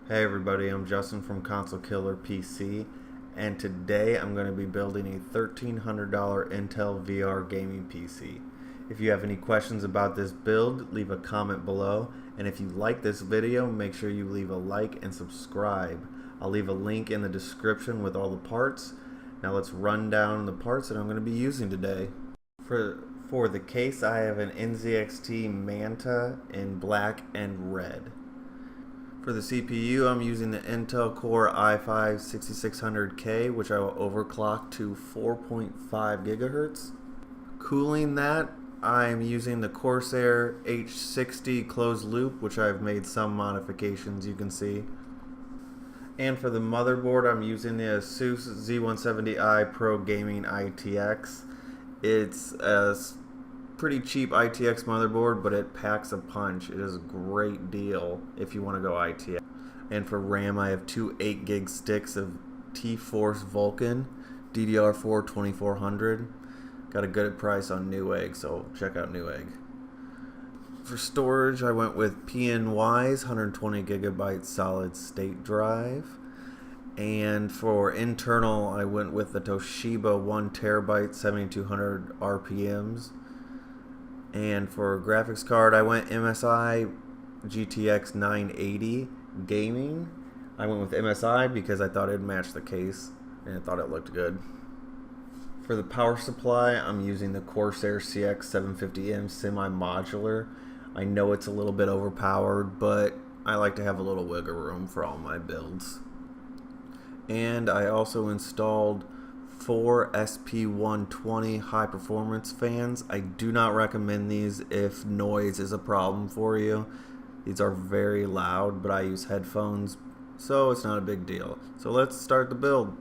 Hey everybody, I'm Justin from Console Killer PC, and today I'm going to be building a $1,300 Intel VR gaming PC. If you have any questions about this build, leave a comment below, and if you like this video, make sure you leave a like and subscribe. I'll leave a link in the description with all the parts. Now let's run down the parts that I'm going to be using today. For the case, I have an NZXT Manta in black and red. For the CPU, I'm using the Intel Core i5 6600K, which I will overclock to 4.5 gigahertz. Cooling that, I'm using the Corsair H60 closed loop, which I've made some modifications, you can see. And for the motherboard, I'm using the Asus Z170i Pro Gaming ITX. It's a pretty cheap ITX motherboard, but it packs a punch. It is a great deal if you want to go ITX. And for RAM, I have two 8 gig sticks of T-Force Vulcan DDR4 2400. Got a good price on Newegg, so check out Newegg. For storage, I went with PNY's 120 gigabyte solid state drive. And for internal, I went with the Toshiba 1 terabyte 7200 RPMs. And for graphics card, I went MSI GTX 980 Gaming. I went with MSI because I thought it'd match the case and I thought it looked good. For the power supply, I'm using the Corsair CX 750M semi-modular. I know it's a little bit overpowered, but I like to have a little wiggle room for all my builds. And I also installed 4 SP120 high performance fans. I do not recommend these if noise is a problem for you. These are very loud, but I use headphones, so it's not a big deal. So let's start the build.